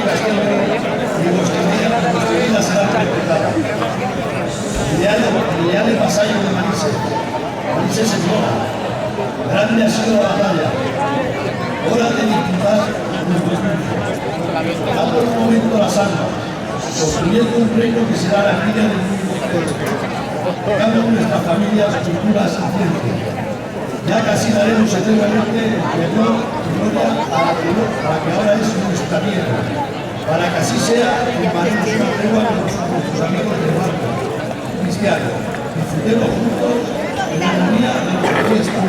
y vuestra vida será completada. Leales vasallos de Manises, Manises señora, grande ha sido la batalla, hora de disfrutar nuestro espíritu. Dando un momento las armas, construyendo un reino que será la cría del mundo entero, dando nuestras familias, culturas y ciencias. Ya casi daremos eternamente el honor y gloria a la que ahora es nuestra tierra, para que así sea y parezca una tregua con nuestros amigos de barco cristianos. Disfrutemos juntos en la armonía de nuestra fiesta.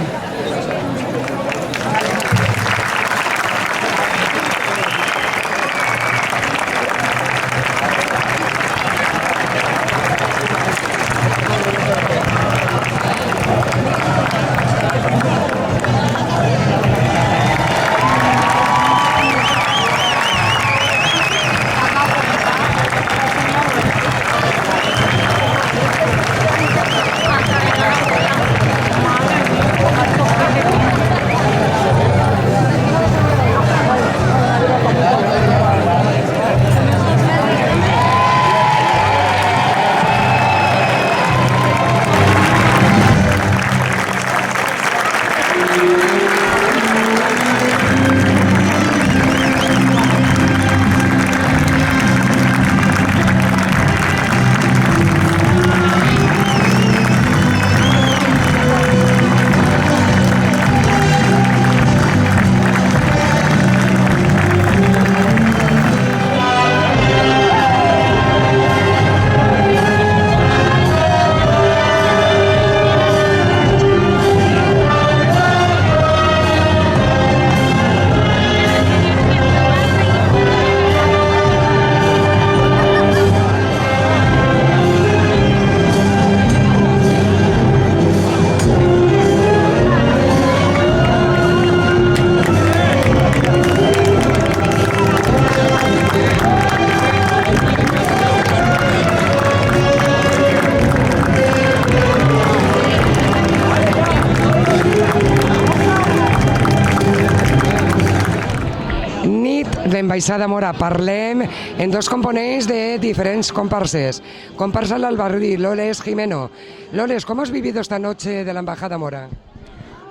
L'Ambaixada Mora. Parlem en dos components de diferents comparses. Comparsa L'Albarrí, Loles Jimeno. Loles, ¿cómo has vivido esta noche de la Embajada Mora?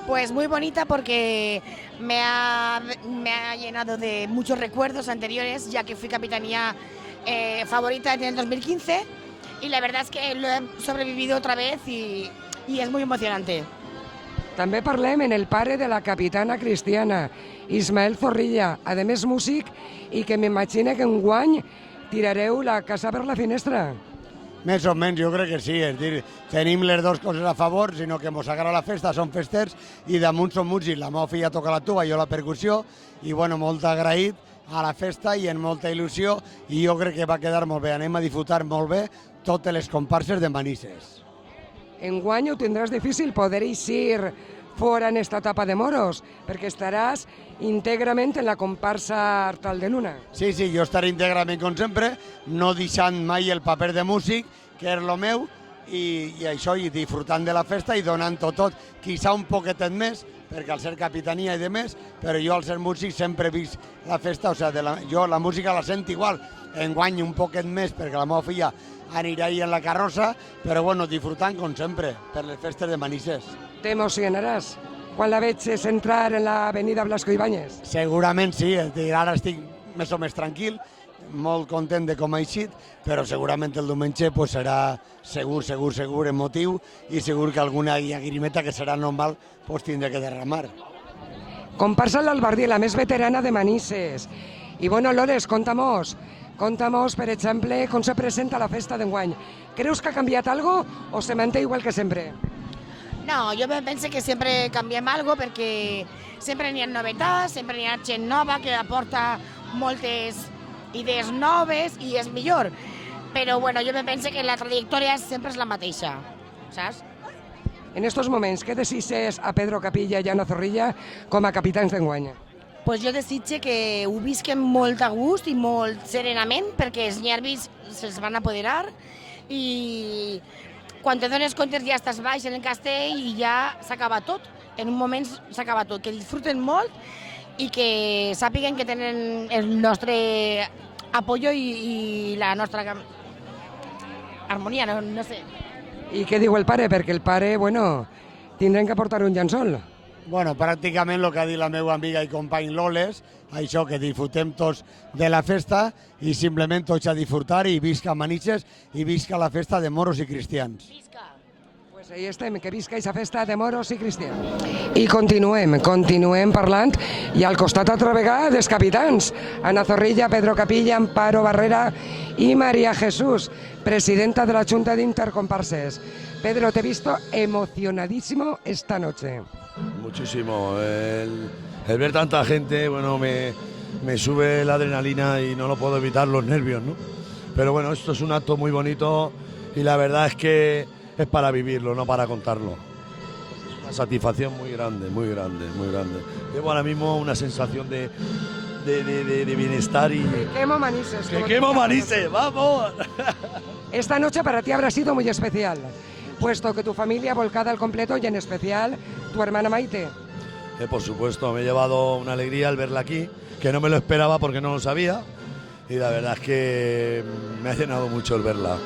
Pues muy bonita porque me ha llenado de muchos recuerdos anteriores, ya que fui capitanía favorita en el 2015 y la verdad es que lo he sobrevivido otra vez y es muy emocionante. També parlem en el pare de la capitana cristiana, Ismael Zorrilla, a més músic, i que m'imagina que enguany tirareu la casa per la finestra. Més o menys, jo crec que sí, és dir, tenim les dues coses a favor, sinó que mos agrada la festa, som festers, i damunt som músics, la meva filla toca la tuba, jo la percussió, i bueno, molt agraït a la festa i en molta il·lusió, i jo crec que va quedar molt bé, anem a disfrutar molt bé totes les comparses de Manises. Enguany ho tindràs difícil poder eixir fora en esta etapa de moros, perquè estaràs íntegrament en la comparsa Artal de Luna. Sí, jo estaré íntegrament com sempre, no deixant mai el paper de músic, que és el meu, i això, i disfrutant de la festa i donant-ho tot, quizá un poquetet més, perquè al ser capitania i de més, però jo al ser músic sempre he vist la festa, o sigui, jo la música la sento igual, enguany un poquet més, perquè la meva filla anirà ahí en la carrossa, però bueno, disfrutant com sempre, per les festes de Manises. T'emocionaràs quan la veig entrar en l'avenida Blasco Ibáñez? Segurament sí, ara estic més o més tranquil, molt content de com ha eixit, però segurament el diumenge pues, serà segur emotiu i segur que alguna llagrimeta que serà normal pues, tindré que derramar. Comparsa l'Albardí, la més veterana de Manises. I bueno, Loles, contamos, per exemple, com se presenta la festa d'enguany. Creus que ha canviat algo o se manté igual que sempre? No, jo penso que sempre canviem algo perquè sempre n'hi ha novetats, sempre n'hi ha gent nova que aporta moltes idees noves i és millor. Però bueno, jo penso que la trajectòria sempre és la mateixa, saps? En estos moments, què desitges a Pedro Capilla i a Ana Zorrilla com a capitans d'enguany? Pues jo desitge que ho visquen molt a gust i molt serenament perquè els nervis se'ls van apoderar i quan te dones compte ja estàs baix en el castell i ja s'acaba tot. En un moment s'acaba tot. Que disfruten molt i que sàpiguen que tenen el nostre apoyo i la nostra harmonia, no sé. I què diu el pare? Perquè el pare, bueno, tindrem que portar un llençol. Bueno, pràcticament el que ha dit la meva amiga i company Loles, això, que disfrutem tots de la festa i simplement tots a disfrutar i visca Manises i visca la festa de moros i cristians. Pues ahí estem, que visca aquesta festa de moros i cristians. I continuem parlant i al costat altra vegada dels capitans. Ana Zorrilla, Pedro Capilla, Amparo Barrera y María Jesús, presidenta de la Junta de Intercomparses. Pedro, te he visto emocionadísimo esta noche. Muchísimo. El ver tanta gente, bueno, me sube la adrenalina y no lo puedo evitar, los nervios, ¿no? Pero bueno, esto es un acto muy bonito y la verdad es que es para vivirlo, no para contarlo. Es una satisfacción muy grande, muy grande, muy grande. Llevo ahora mismo una sensación de bienestar y... ¡Que quemo Manises! ¡Que quemo Manises! ¡Vamos! Esta noche para ti habrá sido muy especial, puesto que tu familia volcada al completo y en especial tu hermana Maite. Por supuesto, me he llevado una alegría al verla aquí, que no me lo esperaba porque no lo sabía, y la verdad es que me ha llenado mucho el verla.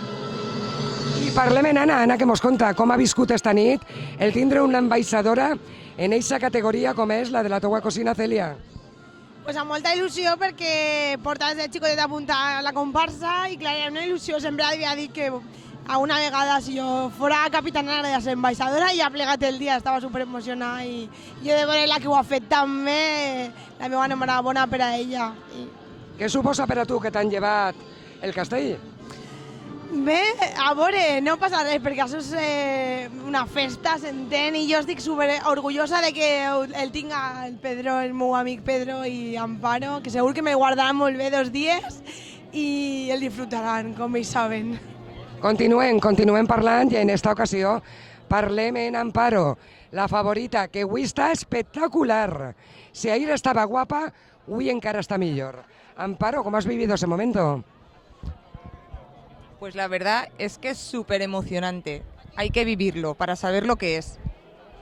I parlem en Anna, que mos conta com ha viscut esta nit el tindre una ambaixadora en eixa categoria com és la de la teua cosina Cèlia. Pues amb molta il·lusió perquè porta des de xicotet apuntar a la comparsa i clar, era una il·lusió, sempre havia dit que alguna vegada si jo fora capitana de ser ambaixadora i ha plegat el dia, estava superemocionada i jo de veure la que ho ha fet també, la meva enhorabona per a ella. Què suposa per a tu que t'han llevat el castell? Bé, a veure, no passa res, perquè això és una festa, s'entén, i jo estic super orgullosa de que el tinga el Pedro, el meu amic Pedro i Amparo, que segur que me guardaran molt bé 2 dies i el disfrutaran, com ells saben. Continuem parlant i en esta ocasió parlem en Amparo, la favorita, que avui està espectacular. Si ahir estava guapa, avui encara està millor. Amparo, ¿cómo has vivido ese momento? Pues la verdad es que es súper emocionante. Hay que vivirlo para saber lo que es.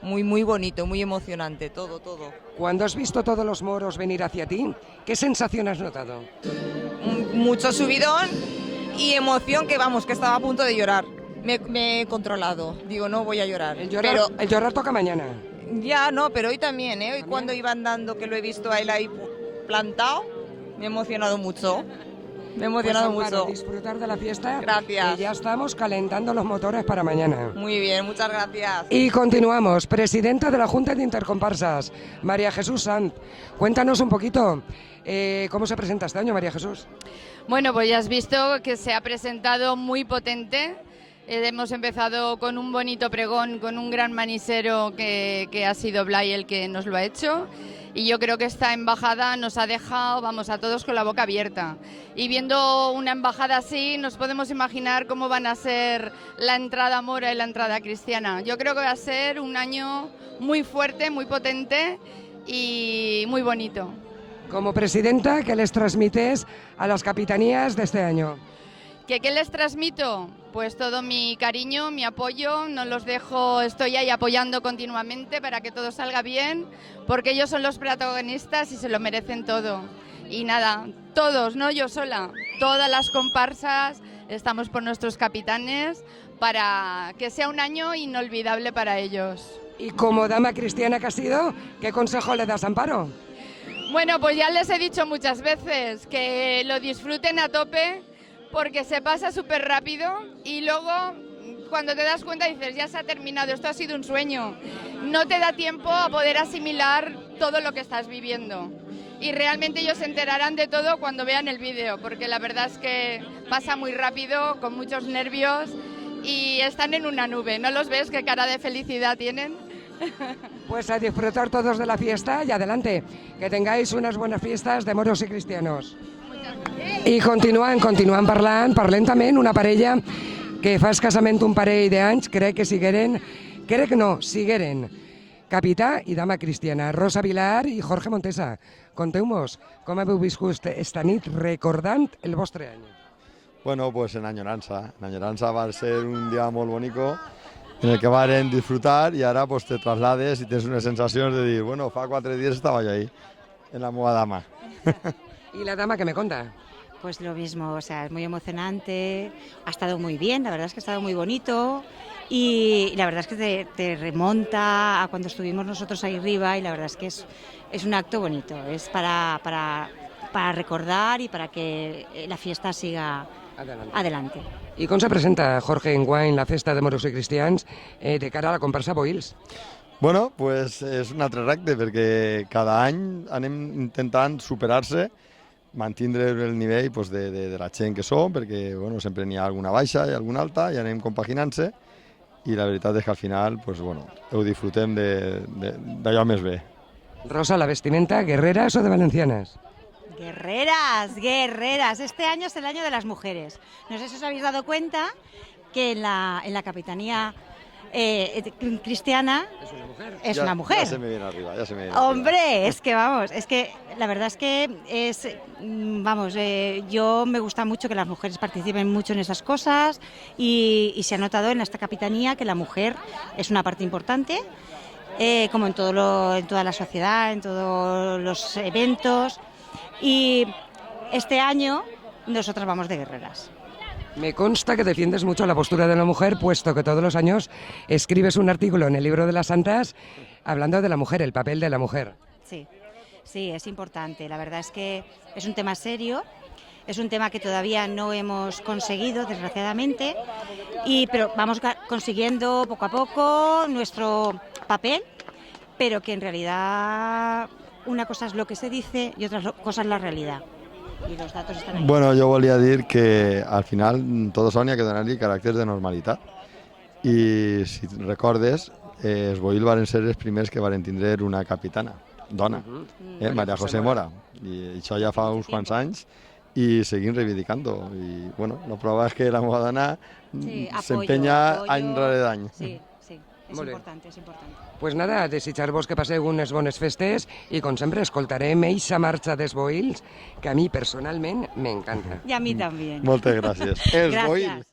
Muy, muy bonito, muy emocionante, todo, todo. Cuando has visto todos los moros venir hacia ti, ¿qué sensación has notado? Mucho subidón y emoción que vamos, que estaba a punto de llorar. Me he controlado, digo, no voy a llorar. El llorar toca mañana. Ya, no, pero hoy también, ¿eh? Hoy cuando iba andando, que lo he visto a él ahí plantado, me he emocionado mucho. Me he emocionado pues, Amparo, mucho. Disfrutar de la fiesta. Gracias. Y ya estamos calentando los motores para mañana. Muy bien, muchas gracias. Y continuamos. Presidenta de la Junta de Intercomparses, María Jesús Sanz. Cuéntanos un poquito cómo se presenta este año, María Jesús. Bueno, pues ya has visto que se ha presentado muy potente. Hemos empezado con un bonito pregón, con un gran manisero que ha sido Blay el que nos lo ha hecho. Y yo creo que esta embajada nos ha dejado, vamos, a todos con la boca abierta. Y viendo una embajada así, nos podemos imaginar cómo van a ser la entrada mora y la entrada cristiana. Yo creo que va a ser un año muy fuerte, muy potente y muy bonito. Como presidenta, ¿qué les transmites a las capitanías de este año? ¿Qué les transmito? Pues todo mi cariño, mi apoyo, no los dejo, estoy ahí apoyando continuamente para que todo salga bien, porque ellos son los protagonistas y se lo merecen todo. Y nada, todos, no yo sola, todas las comparsas, estamos por nuestros capitanes para que sea un año inolvidable para ellos. Y como dama cristiana que has sido, ¿qué consejo le das a Amparo? Bueno, pues ya les he dicho muchas veces que lo disfruten a tope, porque se pasa súper rápido y luego cuando te das cuenta dices, ya se ha terminado, esto ha sido un sueño. No te da tiempo a poder asimilar todo lo que estás viviendo. Y realmente ellos se enterarán de todo cuando vean el vídeo, porque la verdad es que pasa muy rápido, con muchos nervios y están en una nube. ¿No los ves? ¿Qué cara de felicidad tienen? Pues a disfrutar todos de la fiesta y adelante, que tengáis unas buenas fiestas de moros y cristianos. I continuen parlem també en una parella que fa escassament un parell d'anys, crec que sigueren capità i dama cristiana, Rosa Vilar i Jorge Montesa. Conteu-nos com heu viscut esta nit recordant el vostre any. Bueno, pues en añoranza. En añoranza va a ser un día muy bonito en el que van a disfrutar y ahora pues te traslades y tienes una sensación de decir, bueno, fa 4 días estaba yo ahí, en la moda dama. ¿Y la dama que me conta? Pues lo mismo, o sea, es muy emocionante, ha estado muy bien, la verdad es que ha estado muy bonito y la verdad es que te remonta a cuando estuvimos nosotros ahí arriba y la verdad es que es un acto bonito, es para recordar y para que la fiesta siga adelante. I com se presenta, Jorge, enguany la festa de moros i cristians de cara a la comparsa Boils? Bueno, pues és un altre repte perquè cada any anem intentant superar-se, mantindre el nivell pues, de la gent que som, perquè bueno, sempre n'hi ha alguna baixa i alguna alta i anem compaginant-se i la veritat és que al final pues, bueno, ho disfrutem d'allò més bé. Rosa, la vestimenta, ¿guerreras o de valencianas? Guerreras, guerreras. Este año es el año de las mujeres. No sé si os habéis dado cuenta que en la capitanía cristiana es una mujer. Ya se me viene arriba, ya se me viene Hombre, arriba. es que vamos, es que la verdad es que yo me gusta mucho que las mujeres participen mucho en esas cosas y se ha notado en esta capitanía que la mujer es una parte importante, como en toda la sociedad, en todos los eventos. Y este año nosotras vamos de guerreras. Me consta que defiendes mucho la postura de la mujer, puesto que todos los años escribes un artículo en el libro de las Santas hablando de la mujer, el papel de la mujer. Sí, sí, es importante. La verdad es que es un tema serio, es un tema que todavía no hemos conseguido, desgraciadamente, pero vamos consiguiendo poco a poco nuestro papel, pero que en realidad una cosa es lo que se dice y otra cosa es la realidad. I els datos estan ahí. Bueno, jo volia dir que al final tot això n'hi ha que donar-li caràcter de normalitat i si recordes els Boil van ser els primers que van tindre una capitana, dona, Maria José Mora, i això ja fa uns quants anys i seguim reivindicant-ho i bueno, la prova és que la meva dona s'empenya any rere any. Sí, sí, és important, és important. Pues nada, desitjar-vos que passeu unes bones festes i com sempre escoltarem eixa marxa dels Boils que a mi personalment m'encanta. I a mi també. Moltes gràcies. Els Gràcies. Boil.